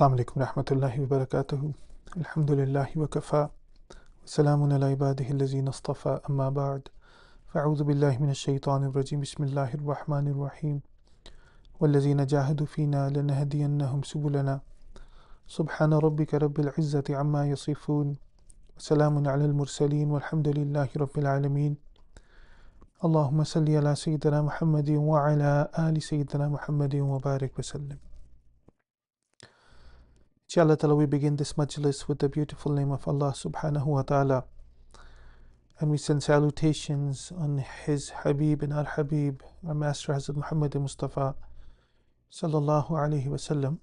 Assalamu alaikum rahmatullahi wa barakatuhu. Alhamdulillahi wa kafa. Salamun ala ibadihi allazina astafa amma ba'd. Fa'udhu billahi minash shaitanir rajim. Bismillahir rahmanir rahim. Wallazina jahadu fina lanahdiyannahum subulana. Subhana rabbika rabbil izzati amma yasifun. Salamun ala al-mursaleen walhamdulillahi rabbil alameen. Allahumma salli ala sayyidina Muhammadin wa ala ali sayyidina Muhammadin wa barik wa sallim. Inshallah ta'ala, we begin this majlis with the beautiful name of Allah subhanahu wa ta'ala, and we send salutations on His Habib and our Habib, our Master Hazrat Muhammad Mustafa sallallahu alayhi wa sallam.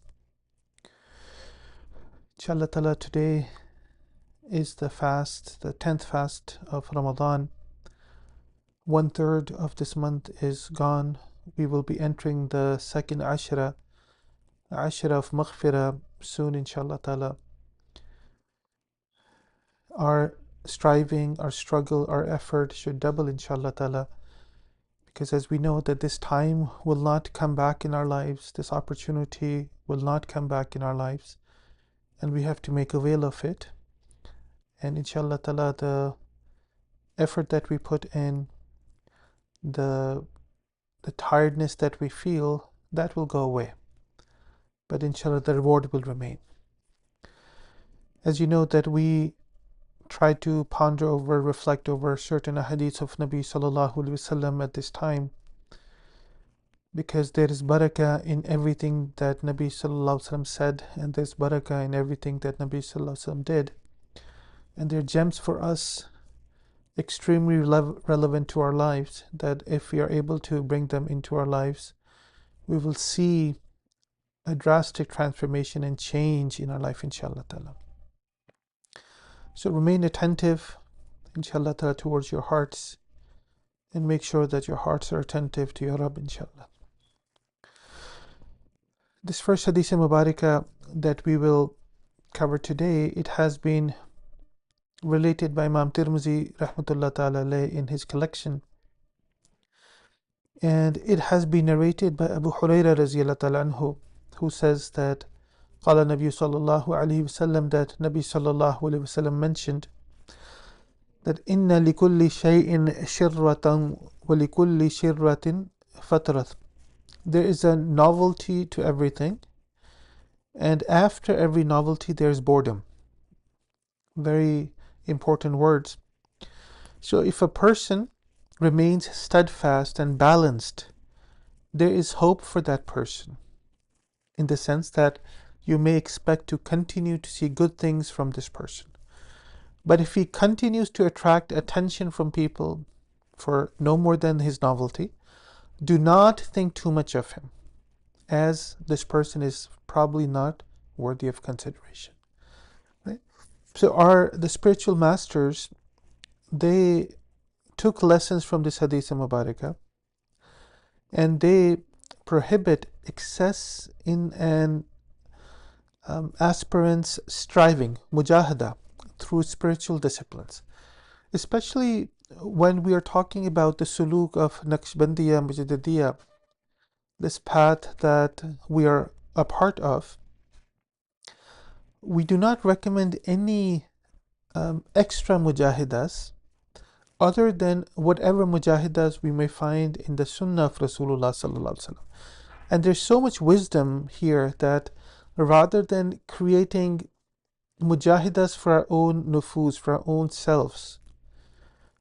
Inshallah ta'ala, today is the fast, the 10th fast of Ramadan. 1/3 of this month is gone. We will be entering the second Ashra of Maghfirah soon, inshallah ta'ala. Our striving, our struggle, our effort should double, inshallah ta'ala, because as we know that this time will not come back in our lives, this opportunity will not come back in our lives, and we have to make avail of it. And inshallah ta'ala, the effort that we put in, the tiredness that we feel, that will go away, but inshallah the reward will remain. As you know that we try to ponder over, reflect over certain hadiths of Nabi sallallahu alaihi wasallam at this time, because there is barakah in everything that Nabi sallallahu alaihi wasallam said, and there's barakah in everything that Nabi sallallahu alaihi wasallam did, and they're gems for us, extremely relevant to our lives, that if we are able to bring them into our lives, we will see a drastic transformation and change in our life, inshallah ta'ala. So remain attentive, inshallah ta'ala, towards your hearts, and make sure that your hearts are attentive to your Rabb, inshallah. This first hadith mubarakah that we will cover today, it has been related by Imam Tirmizi rahmatullah ta'ala alayh in his collection, and it has been narrated by Abu Hurairah raziyallahu ta'ala anhu, who says that قال النبي صلى الله عليه وسلم, that Nabi sallallahu alayhi wasallam mentioned that إن لكل شيء شرة ولكل شرة فترة. There is a novelty to everything, and after every novelty there is boredom. Very important words. So if a person remains steadfast and balanced, there is hope for that person, in the sense that you may expect to continue to see good things from this person. But if he continues to attract attention from people for no more than his novelty, do not think too much of him, as this person is probably not worthy of consideration. Right? So the spiritual masters, they took lessons from this hadith mubarakah, and they prohibit excess in an aspirant's striving, mujahada, through spiritual disciplines, especially when we are talking about the suluk of Naqshbandiya Mujaddidiyya, this path that we are a part of. We do not recommend any extra mujahidas other than whatever mujahidas we may find in the sunnah of Rasulullah sallallahu alaihi wasallam. And there's so much wisdom here that rather than creating mujahidas for our own nufus, for our own selves,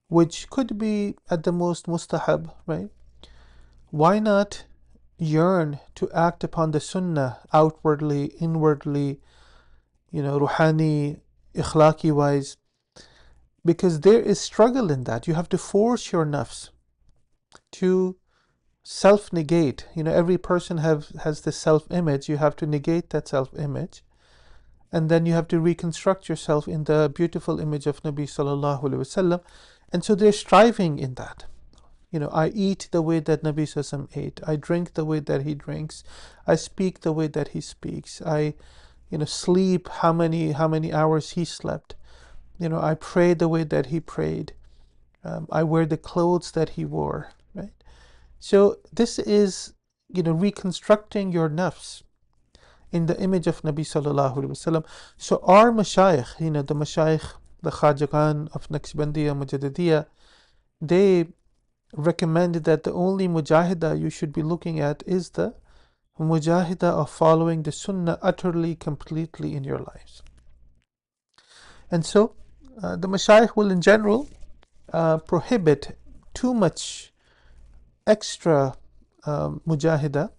which could be at the most mustahab, right? Why not yearn to act upon the sunnah outwardly, inwardly, ruhani, ikhlaqi wise? Because there is struggle in that. You have to force your nafs to self-negate. Every person has this self-image. You have to negate that self-image, and then you have to reconstruct yourself in the beautiful image of Nabi sallallahu alaihi wasallam. And so they're striving in that. I eat the way that Nabi sallallahu alaihi wasallam ate. I drink the way that he drinks. I speak the way that he speaks. I sleep how many hours he slept. I pray the way that he prayed. I wear the clothes that he wore, right? So this is, reconstructing your nafs in the image of Nabi sallallahu alaihi wasallam. So our mashayikh, the mashayikh, the Khaja Khan of Naqshbandiya, Mujaddidiyya, they recommended that the only mujahida you should be looking at is the mujahida of following the sunnah utterly, completely in your lives. And so the mashayikh will in general prohibit too much extra mujahida.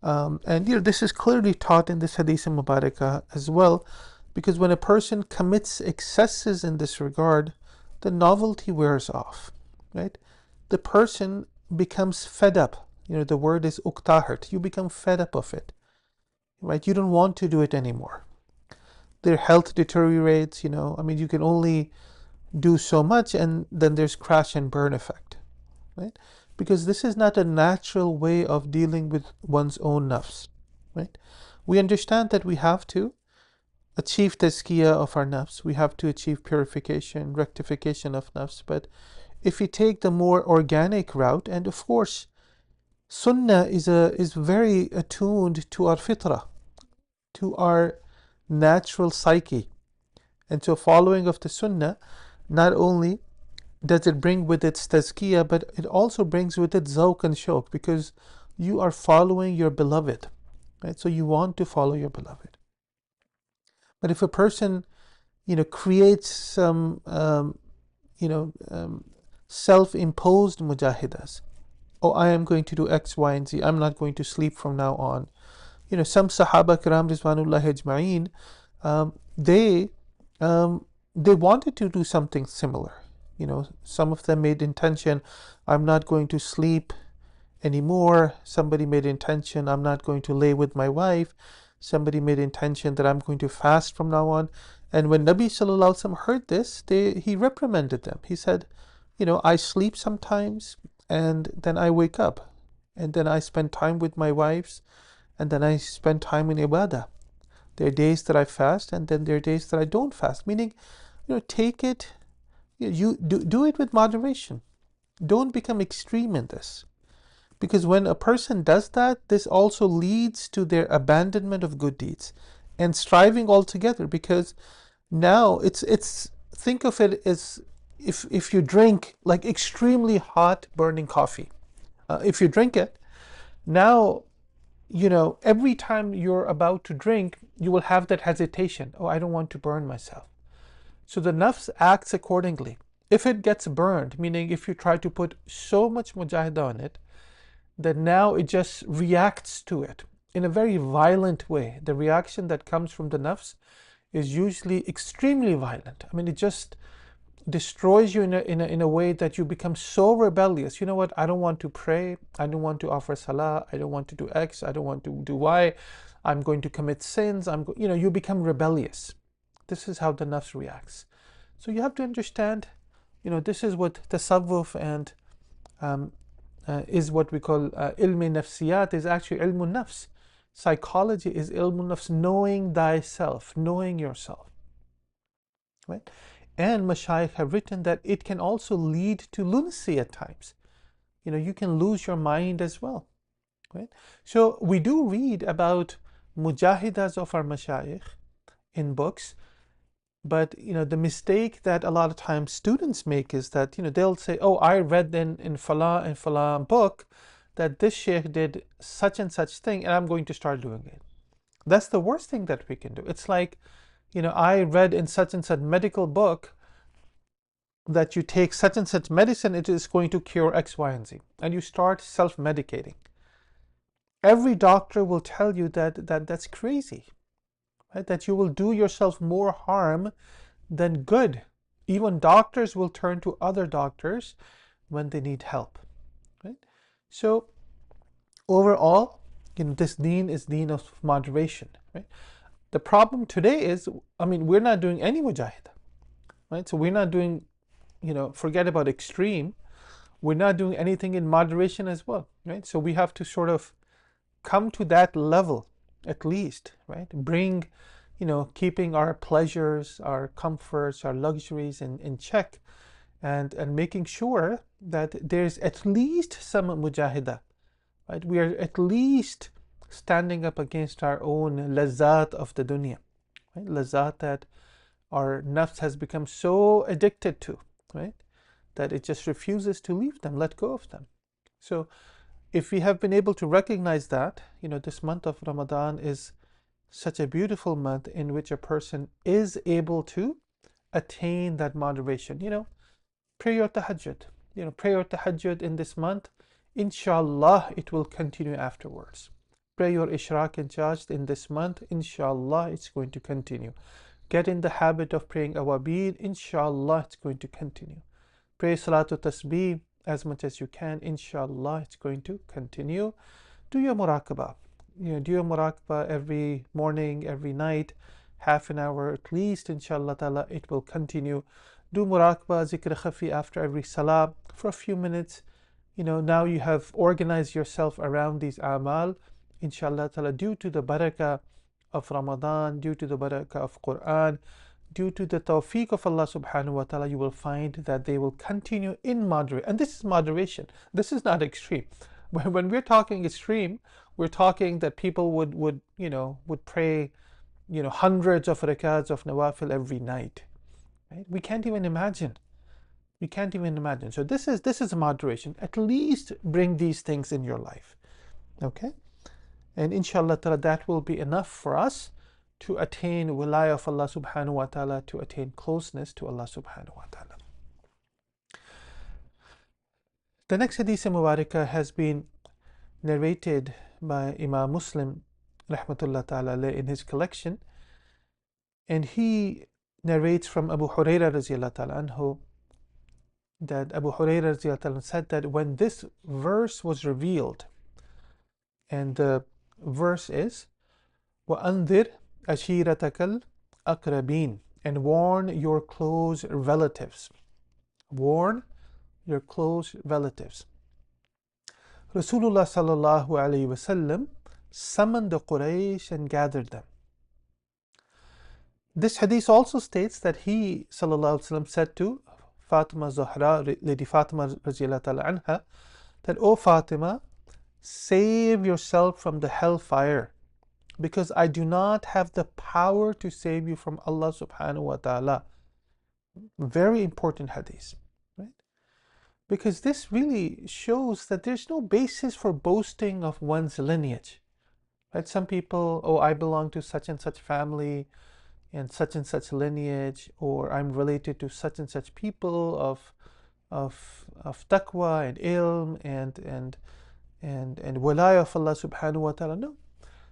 And this is clearly taught in this Hadith Mubarakah as well, because when a person commits excesses in this regard, the novelty wears off, right? The person becomes fed up. The word is uktahart. You become fed up of it, right? You don't want to do it anymore. Their health deteriorates, you can only do so much, and then there's crash and burn effect, right? Because this is not a natural way of dealing with one's own nafs, right? We understand that we have to achieve tazkiyah of our nafs, we have to achieve purification, rectification of nafs, but if we take the more organic route, and of course, sunnah is very attuned to our fitrah, to our natural psyche, and so following of the sunnah not only does it bring with it tazkiyah, but it also brings with it zawq and shawq, because you are following your beloved, right? So you want to follow your beloved. But if a person, creates some, self-imposed mujahidas, I am going to do X, Y, and Z, I'm not going to sleep from now on. Some Sahaba Kiram Rizwanullahi Ajma'een, they wanted to do something similar. Some of them made intention, I'm not going to sleep anymore. Somebody made intention, I'm not going to lay with my wife. Somebody made intention that I'm going to fast from now on. And when Nabi Sallallahu Alaihi Wasallam heard this, he reprimanded them. He said, I sleep sometimes, and then I wake up, and then I spend time with my wives, and then I spend time in ibadah. There are days that I fast, and then there are days that I don't fast. Meaning, take it, you do it with moderation. Don't become extreme in this. Because when a person does that, this also leads to their abandonment of good deeds and striving altogether. Because now it's think of it as if you drink like extremely hot burning coffee. If you drink it, now every time you're about to drink, you will have that hesitation. I don't want to burn myself. So the nafs acts accordingly. If it gets burned, meaning if you try to put so much mujahidah on it, that now it just reacts to it in a very violent way. The reaction that comes from the nafs is usually extremely violent. It just destroys you in a way that you become so rebellious. You know what? I don't want to pray. I don't want to offer salah. I don't want to do X. I don't want to do Y. I'm going to commit sins. You become rebellious. This is how the nafs reacts. So you have to understand, this is what tasawwuf and is what we call ilm nafsiyat, is actually ilm nafs. Psychology is ilm nafs, knowing thyself, knowing yourself, right? And mashayikh have written that it can also lead to lunacy at times. You can lose your mind as well, right? So we do read about mujahidas of our mashayikh in books, but the mistake that a lot of times students make is that they'll say, I read in Falah and Falah book that this sheikh did such and such thing, and I'm going to start doing it. That's the worst thing that we can do. It's like, I read in such and such medical book that you take such and such medicine, it is going to cure X, Y, and Z, and you start self-medicating. Every doctor will tell you that's crazy, right? That you will do yourself more harm than good. Even doctors will turn to other doctors when they need help, right? So overall, this deen is deen of moderation, right? The problem today is, we're not doing any mujahidah, right? So we're not doing, forget about extreme, we're not doing anything in moderation as well, right? So we have to sort of come to that level at least, right? Bring, keeping our pleasures, our comforts, our luxuries in check, and making sure that there's at least some mujahidah, right? We are at least standing up against our own lazat of the dunya, right? Lazat that our nafs has become so addicted to, right? That it just refuses to leave them, let go of them. So if we have been able to recognize that, this month of Ramadan is such a beautiful month in which a person is able to attain that moderation. Pray your tahajjud. Pray your tahajjud in this month. Inshallah, it will continue afterwards. Pray your ishraq and charged in this month. Inshallah, it's going to continue. Get in the habit of praying awabid. Inshallah, it's going to continue. Pray salatu tasbih as much as you can. Inshallah, it's going to continue. Do your muraqabah. Do your muraqabah every morning, every night, half an hour at least. Inshallah ta'ala, it will continue. Do muraqabah, zikr khafi after every salah for a few minutes. Now you have organized yourself around these amal. Inshallah ta'ala, due to the barakah of Ramadan, due to the barakah of Quran, due to the tawfiq of Allah subhanahu wa ta'ala, you will find that they will continue in moderation. And this is moderation. This is not extreme. When we're talking extreme, we're talking that people would pray, hundreds of rakats of nawafil every night. Right? We can't even imagine. We can't even imagine. So this is moderation. At least bring these things in your life. Okay? And inshallah ta'ala, that will be enough for us to attain wilayah of Allah subhanahu wa ta'ala, to attain closeness to Allah subhanahu wa ta'ala. The next hadith mubarakah has been narrated by Imam Muslim rahmatullah ta'ala in his collection, and he narrates from Abu Hurairah radiallahu ta'ala anhu that Abu Hurairah radiallahu ta'ala said that when this verse was revealed, and the verse is وَأَنذِرْ أَشِيرَتَكَ الْأَقْرَبِينَ, and warn your close relatives. Warn your close relatives. Rasulullah sallallahu alayhi wasallam summoned the Quraysh and gathered them. This hadith also states that he sallallahu alayhi wasallam said to Fatima Zahra, Lady Fatima radiallahu ta'ala anha, that, O Fatima, save yourself from the hellfire, because I do not have the power to save you from Allah subhanahu wa ta'ala. Very important hadith, right? Because this really shows that there's no basis for boasting of one's lineage, right? Some people, I belong to such and such family and such lineage, or I'm related to such and such people of taqwa and ilm and wilayah of Allah subhanahu wa ta'ala. No.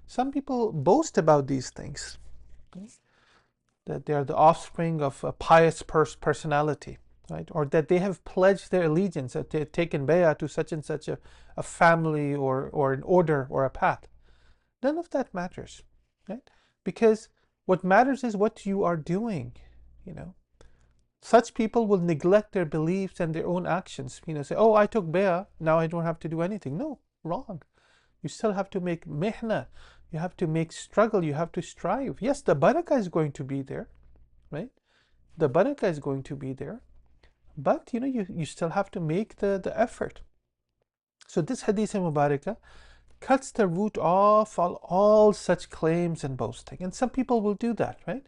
Some people boast about these things, okay? That they are the offspring of a pious personality, right? Or that they have pledged their allegiance, that they have taken bay'ah to such and such a family or an order or a path. None of that matters, right? Because what matters is what you are doing, Such people will neglect their beliefs and their own actions. Say, I took bay'ah, now I don't have to do anything. No, wrong. You still have to make mihna. You have to make struggle. You have to strive. Yes, the barakah is going to be there, right? The barakah is going to be there. But, you still have to make the effort. So this hadith mubarakah cuts the root off all such claims and boasting. And some people will do that, right?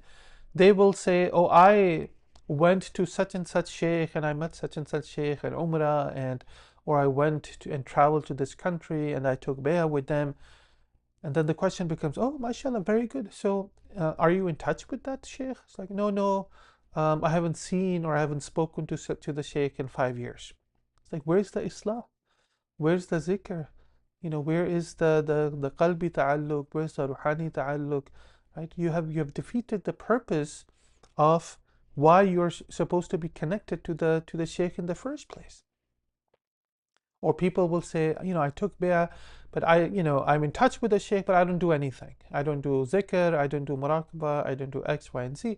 They will say, I went to such and such sheikh and I met such and such sheikh at Umrah, or I went and traveled to this country and I took bay'ah with them. And then the question becomes, mashallah, very good. So are you in touch with that sheikh? It's like, no, I haven't seen or I haven't spoken to the sheikh in 5 years. It's like, where's the islah? Where's the zikr? Where is the qalbi ta'alluq? Where's the ruhani ta'alluq? Right? You have defeated the purpose of why you're supposed to be connected to the sheikh in the first place. Or people will say, I took bay'ah, but I'm in touch with the sheikh, but I don't do anything. I don't do zikr, I don't do muraqabah, I don't do X, Y, and Z.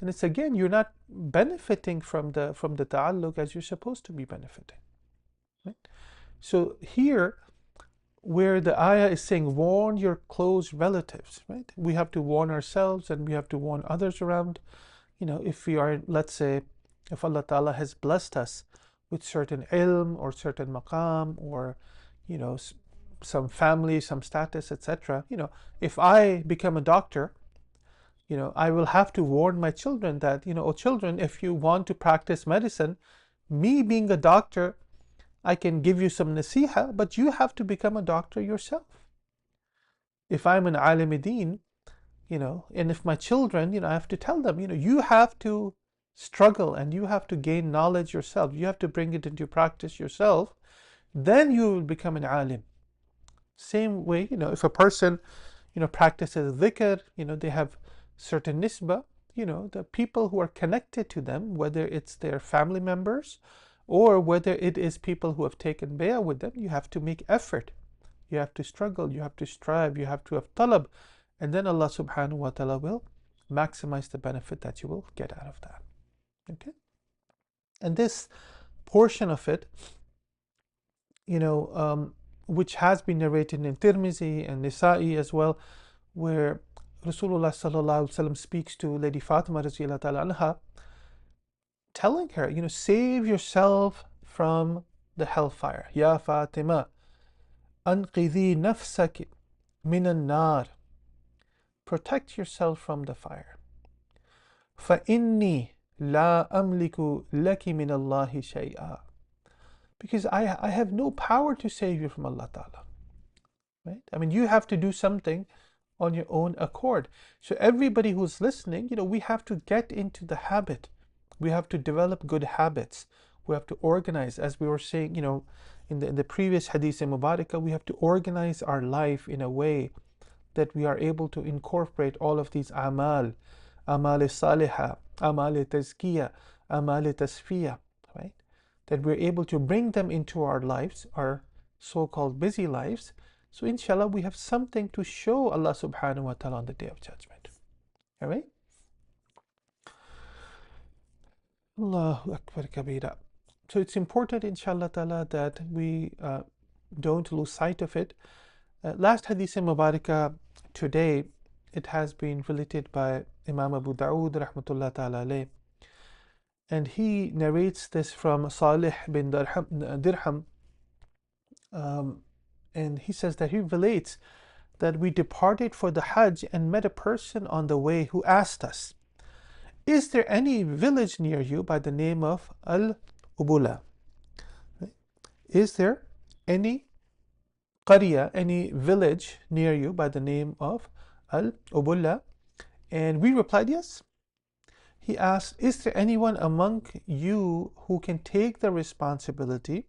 Then it's again, you're not benefiting from the ta'alluq as you're supposed to be benefiting. Right? So here, where the ayah is saying, warn your close relatives, right? We have to warn ourselves and we have to warn others around. If we are, let's say, if Allah Ta'ala has blessed us with certain ilm or certain maqam or, some family, some status, etc. If I become a doctor, I will have to warn my children that, oh children, if you want to practice medicine, me being a doctor, I can give you some nasiha, but you have to become a doctor yourself. If I'm an alim-e-deen, and if my children, I have to tell them, you have to struggle and you have to gain knowledge yourself. You have to bring it into practice yourself. Then you will become an alim. Same way, if a person, practices dhikr, they have certain nisbah, the people who are connected to them, whether it's their family members or whether it is people who have taken bay'ah with them, you have to make effort. You have to struggle, you have to strive, you have to have talab, and then Allah subhanahu wa ta'ala will maximize the benefit that you will get out of that. Okay? And this portion of it, which has been narrated in Tirmizi and Nisa'i as well, where Rasulullah sallallahu alaihi wasallam speaks to Lady Fatima radhiyallahu ta'ala anha, telling her, save yourself from the hellfire. Ya Fatima, anqidhi nafsaki minan nar. Protect yourself from the fire. فَإِنِّي لَا أَمْلِكُ لَكِ مِنَ اللَّهِ شَيْئًا. Because I have no power to save you from Allah Ta'ala. Right? I mean, you have to do something on your own accord. So everybody who's listening, we have to get into the habit. We have to develop good habits. We have to organize, as we were saying, in the previous Hadith Mubarakah, we have to organize our life in a way that we are able to incorporate all of these amal salihah, amal tazkiyah, amal tasfiyah, right? That we're able to bring them into our lives, our so-called busy lives. So inshallah, we have something to show Allah subhanahu wa ta'ala on the Day of Judgment. All right? Allahu Akbar kabira. So it's important, inshallah ta'ala, that we don't lose sight of it. Last Hadith Mubarakah today, it has been related by Imam Abu Dawood rahmatullah ta'ala alayh. And he narrates this from Salih bin Dirham. And he says that he relates that we departed for the Hajj and met a person on the way who asked us, is there any village near you by the name of Al-Ubula? Is there any Qarya, any village near you by the name of Al-Ubula? And we replied, yes. He asked, is there anyone among you who can take the responsibility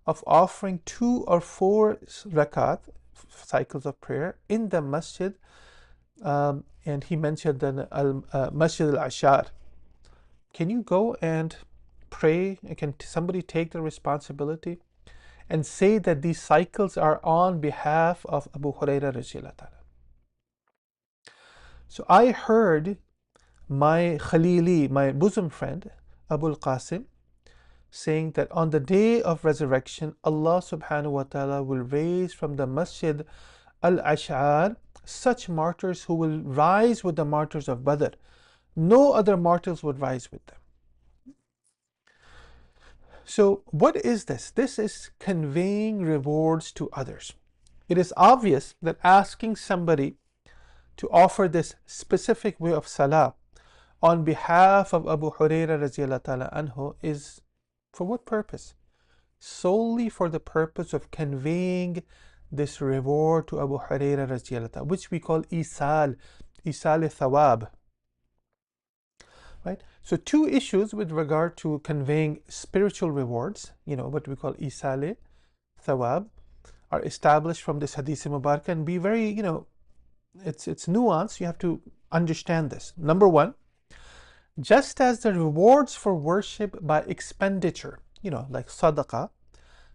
of offering 2 or 4 rakat, cycles of prayer, in the masjid? And he mentioned the Masjid al-Ashar. Can you go and pray? Can somebody take the responsibility and say that these cycles are on behalf of Abu Hurairah radhiyallahu ta'ala? So I heard my Khalili, my bosom friend, Abu al-Qasim, saying that on the day of resurrection, Allah subhanahu wa ta'ala will raise from the Masjid al-Ash'ar such martyrs who will rise with the martyrs of Badr. No other martyrs would rise with them. So what is this? This is conveying rewards to others. It is obvious that asking somebody to offer this specific way of salah on behalf of Abu Hurairah radhiyallahu ta'ala anhu is for what purpose? Solely for the purpose of conveying this reward to Abu Hurairah radhiyallahu ta'ala, which we call isal thawab. Right? So 2 issues with regard to conveying spiritual rewards, what we call isal thawab, are established from this Hadith Mubarakah, and be very, it's nuanced. You have to understand this. Number 1, just as the rewards for worship by expenditure, like sadaqah,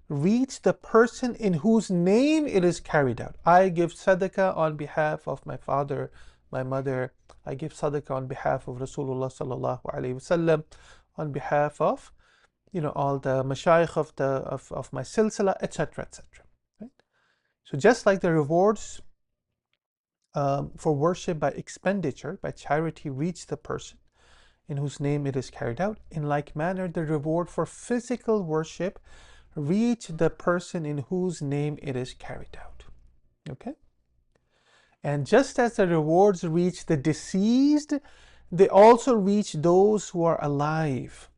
reach the person in whose name it is carried out. I give sadaqah on behalf of my father, my mother. I give sadaqah on behalf of Rasulullah sallallahu alaihi wasallam, on behalf of, all the mashayikh of my silsila, etc., etc. Right? So just like the rewards for worship by expenditure, by charity, reach the person in whose name it is carried out, in like manner the reward for physical worship reach the person in whose name it is carried out. Okay? And just as the rewards reach the deceased, they also reach those who are alive.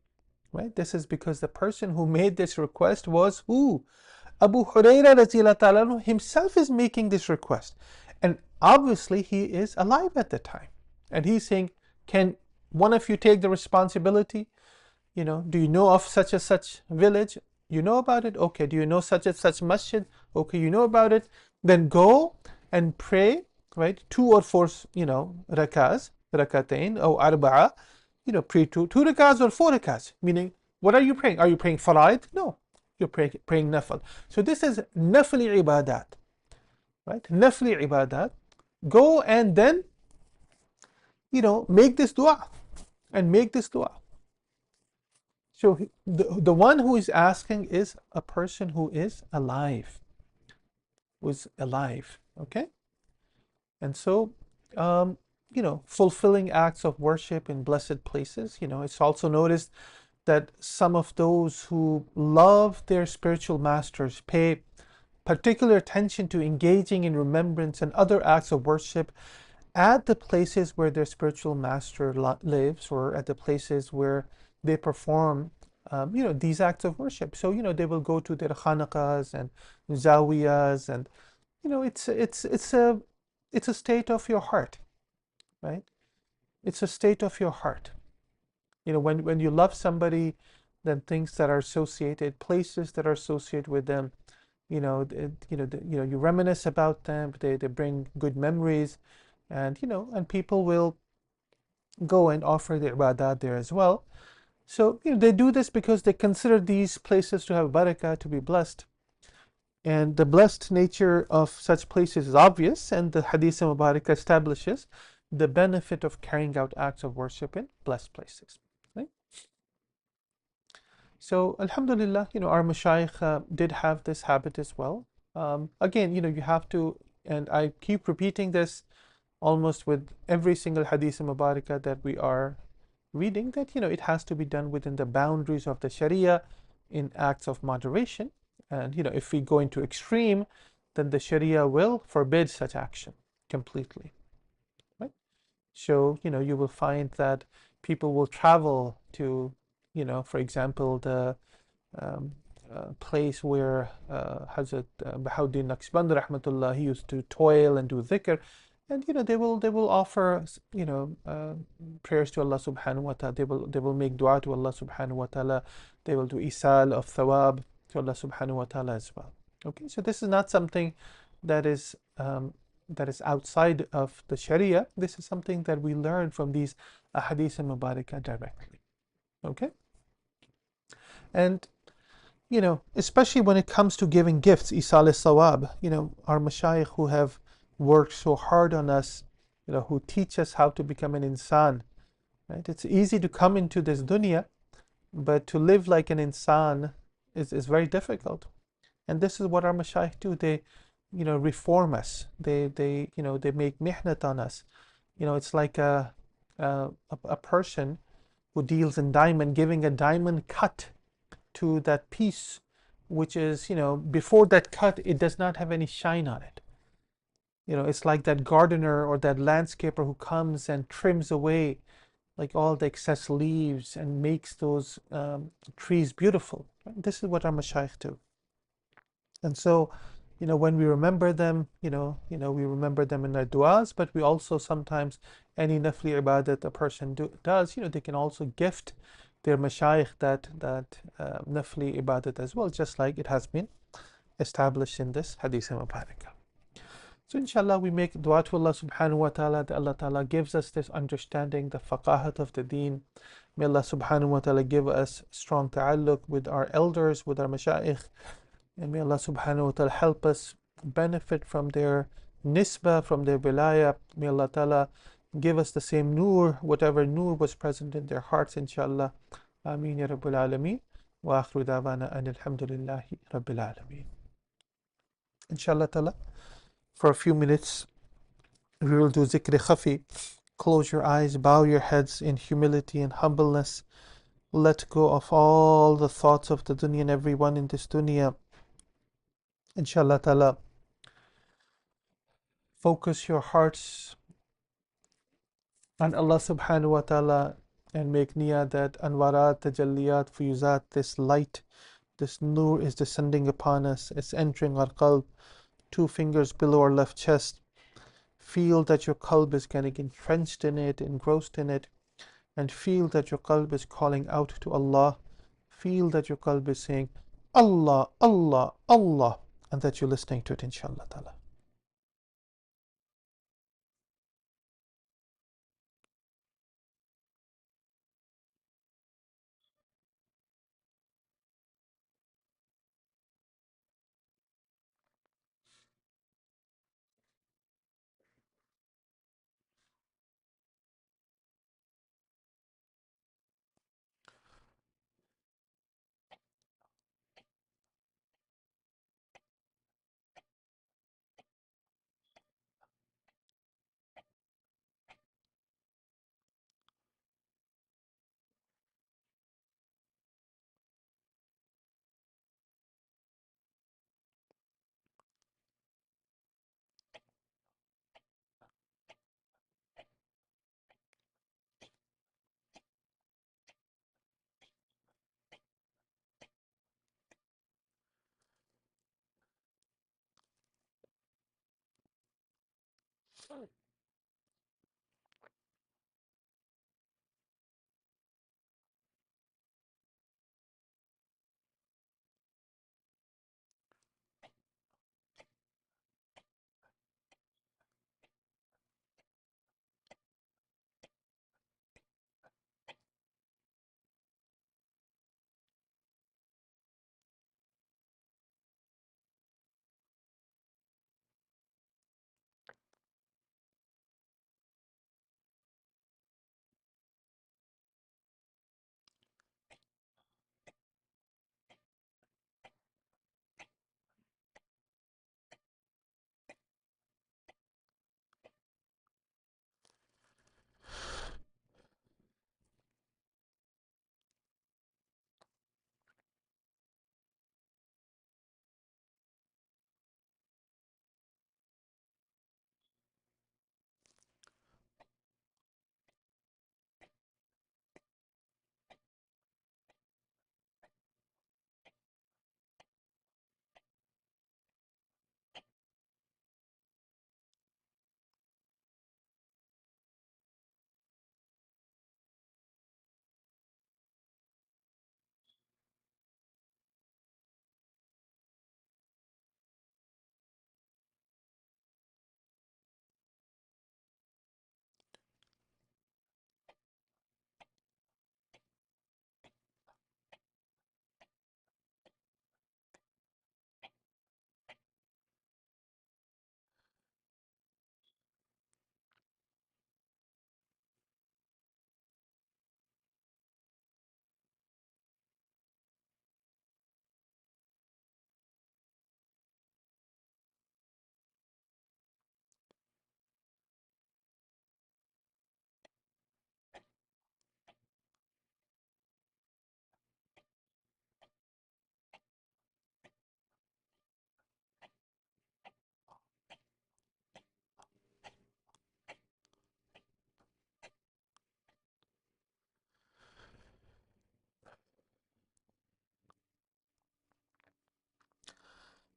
Right? This is because the person who made this request was who? Abu Hurairah himself is making this request. And obviously he is alive at the time. And he's saying, can one of you take the responsibility? Do you know of such and such village? You know about it? Okay. Do you know such and such masjid? Okay, you know about it. Then go and pray, right? 2 or 4, rakatain, or arba'a. Pray two rakats or 4 rakats. Meaning, what are you praying? Are you praying faraid? No. You're praying nafil. So this is nafli ibadat, right? Nafli ibadat. Go and then, make this dua. And make this dua. So the one who is asking is a person who is alive. Okay? And so, fulfilling acts of worship in blessed places. It's also noticed that some of those who love their spiritual masters pay particular attention to engaging in remembrance and other acts of worship at the places where their spiritual master lives, or at the places where they perform these acts of worship. So they will go to their khanaqahs and zawiyas, and it's a state of your heart, right? It's a state of your heart. When you love somebody, then things that are associated, places that are associated with them, you reminisce about them. They bring good memories, and people will go and offer their ibadat there as well. So they do this because they consider these places to have barakah, to be blessed. And the blessed nature of such places is obvious, and the Hadith Mubarak establishes the benefit of carrying out acts of worship in blessed places. Right? So, alhamdulillah, our mashayikh did have this habit as well. Again, you have to, and I keep repeating this almost with every single Hadith Mubarakah that we are reading, that it has to be done within the boundaries of the Sharia in acts of moderation. And if we go into extreme, then the Sharia will forbid such action completely. Right? So you will find that people will travel to, for example, the place where Hazrat Bahauddin Naqshbandi rahmatullah, he used to toil and do dhikr. And they will offer prayers to Allah subhanahu wa ta'ala. They will make dua to Allah subhanahu wa ta'ala. They will do isal of thawab to Allah subhanahu wa ta'ala as well. Okay, so this is not something that is outside of the Sharia. This is something that we learn from these ahadith and mubarakah directly. Okay, and especially when it comes to giving gifts, isal thawab. Our mashayikh who have work so hard on us, who teach us how to become an insan, right? It's easy to come into this dunya, but to live like an insan is very difficult. And this is what our mashayikh do. They, reform us. They make mihnat on us. It's like a person who deals in diamond, giving a diamond cut to that piece, which is, before that cut, it does not have any shine on it. It's like that gardener or that landscaper who comes and trims away like all the excess leaves and makes those trees beautiful. This is what our mashayikh do. And so, when we remember them, we remember them in our du'as, but we also sometimes, any nafli ibadat a person does, they can also gift their mashayikh that nafli ibadat as well, just like it has been established in this hadith mubarakah. So inshallah we make dua to Allah subhanahu wa ta'ala that Allah ta'ala gives us this understanding, the faqahat of the deen. May Allah subhanahu wa ta'ala give us strong ta'alluq with our elders, with our mashayikh. And may Allah subhanahu wa ta'ala help us benefit from their nisbah, from their wilayah. May Allah ta'ala give us the same nur, whatever nur was present in their hearts, inshallah. Ameen ya Rabbil Alameen. Wa akhiru da'wana and alhamdulillahi Rabbil Alameen. Inshallah ta'ala, for a few minutes, we will do zikr khafi. Close your eyes, bow your heads in humility and humbleness. Let go of all the thoughts of the dunya and everyone in this dunya. Inshallah ta'ala, focus your hearts on Allah subhanahu wa ta'ala and make niyyah that anwarat, tajalliyat, fuyuzat, this light, this nur is descending upon us, it's entering our qalb, 2 fingers below our left chest. Feel that your qalb is getting entrenched in it, engrossed in it, and feel that your qalb is calling out to Allah. Feel that your qalb is saying, Allah, Allah, Allah, and that you're listening to it, inshallah ta'ala.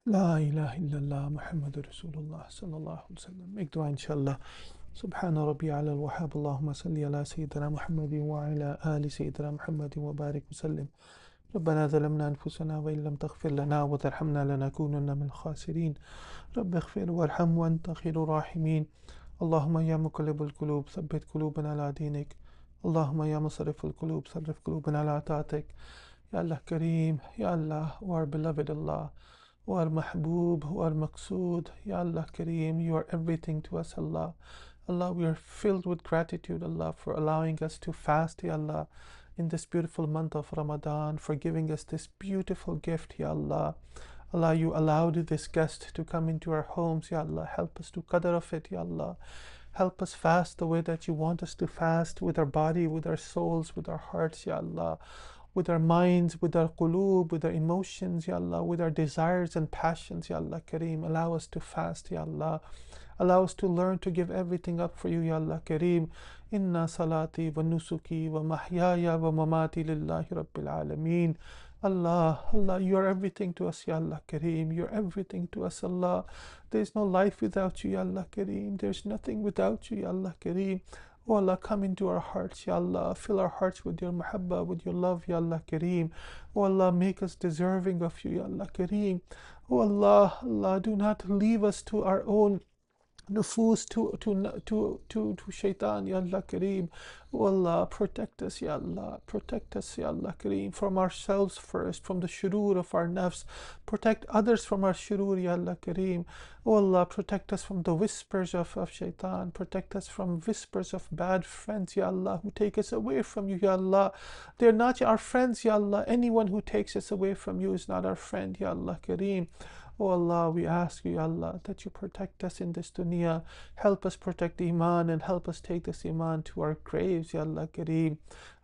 La ilaha illallah Muhammadur Rasulullah sallallahu alaihi wasallam. Make dua inshallah. Subhana Rabbi ala al-wahhab. Allahumma salli ala Sayyidina Muhammadin wa ala ali Sayyidina Muhammadin wa barik wa sallim. ربنا ظلمنا أنفسنا وإن لم تغفر لنا وترحمنا لنكونن من الخاسرين. رب اغفر وارحم وأنت خير الراحمين. اللهم يا مقلب القلوب ثبت قلوبنا على دينك. اللهم يا مصرف القلوب صرف قلوبنا على طاعتك. Ya Allah Kareem, Ya Allah, O our beloved Allah, O our Mahboob, O our Maqsood, Ya Allah Kareem, you are everything to us, Allah. Allah, we are filled with gratitude, Allah, for allowing us to fast, Ya Allah, in this beautiful month of Ramadan, for giving us this beautiful gift, Ya Allah. Allah, you allowed this guest to come into our homes, Ya Allah. Help us to qadr of it, Ya Allah. Help us fast the way that you want us to fast, with our body, with our souls, with our hearts, Ya Allah. with our minds, with our quloob, with our emotions, Ya Allah, with our desires and passions, Ya Allah Kareem. Allow us to fast, Ya Allah. Allow us to learn to give everything up for you, Ya Allah Kareem. Inna salati wa nusuki wa mahyaya wa mamati lillahi rabbil alameen. Allah, Allah, you are everything to us, Ya Allah Kareem. You are everything to us, Allah. There is no life without you, Ya Allah Kareem. There is nothing without you, Ya Allah Kareem. Oh Allah, come into our hearts, Ya Allah. Fill our hearts with your mahabbah, with your love, Ya Allah Kareem. Oh Allah, make us deserving of you, Ya Allah Kareem. Oh Allah, Allah, do not leave us to our own nufus, to shaitan, Ya Allah Kareem. Oh Allah, protect us, Ya Allah. Protect us, Ya Allah Kareem, from ourselves first, from the shurur of our nafs. Protect others from our shurur, Ya Allah Kareem. Oh Allah, protect us from the whispers of shaitan. Protect us from whispers of bad friends, Ya Allah, who take us away from you, Ya Allah. They're not our friends, Ya Allah. Anyone who takes us away from you is not our friend, Ya Allah Kareem. Oh Allah, we ask you, Ya Allah, that you protect us in this dunya. Help us protect Iman and help us take this Iman to our graves, Ya Allah Kareem.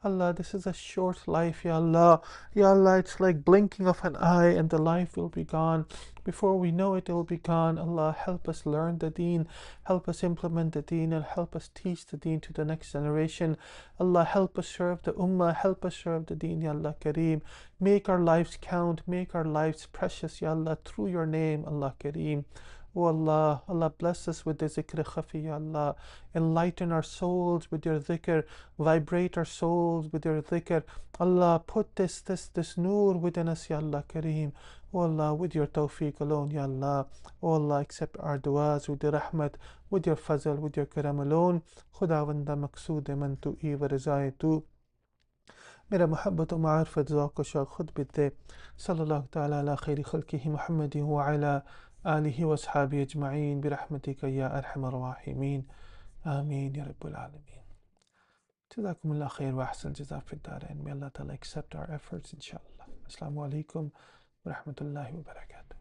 Allah, this is a short life, Ya Allah. Ya Allah, it's like blinking of an eye and the life will be gone. Before we know it, it will be gone. Allah, help us learn the deen. Help us implement the deen and help us teach the deen to the next generation. Allah, help us serve the ummah. Help us serve the deen, Ya Allah Kareem. Make our lives count. Make our lives precious, Ya Allah, through your name, Allah Kareem. Oh Allah, Allah bless us with the zikr khafi, Ya Allah. Enlighten our souls with your dhikr. Vibrate our souls with your dhikr. Allah, put this noor within us, Ya Allah Kareem. Oh Allah, with your tawfiq alone, Ya Allah. Oh Allah, accept our du'as with your rahmat, with your fazl, with your karam alone. Khudawanda maqsood man tu i wa rizai tu. मेरा मोहब्बत व मारिफत ज़ौक़ व शौक़ खुद भी दे सल्लल्लाहु तआला अला खैरि खल्क़िही मुहम्मदिन व अला आलिहि व अस्हाबिहि अजमईन बिरहमतिका या अरहमर राहिमीन आमीन या रब्बल आलमीन. Jazakumullah khair wa ahsan jazaa fid darain. May Allah Ta'ala accept our efforts, inshallah. Assalamu alaikum wa rahmatullahi wa barakatuh.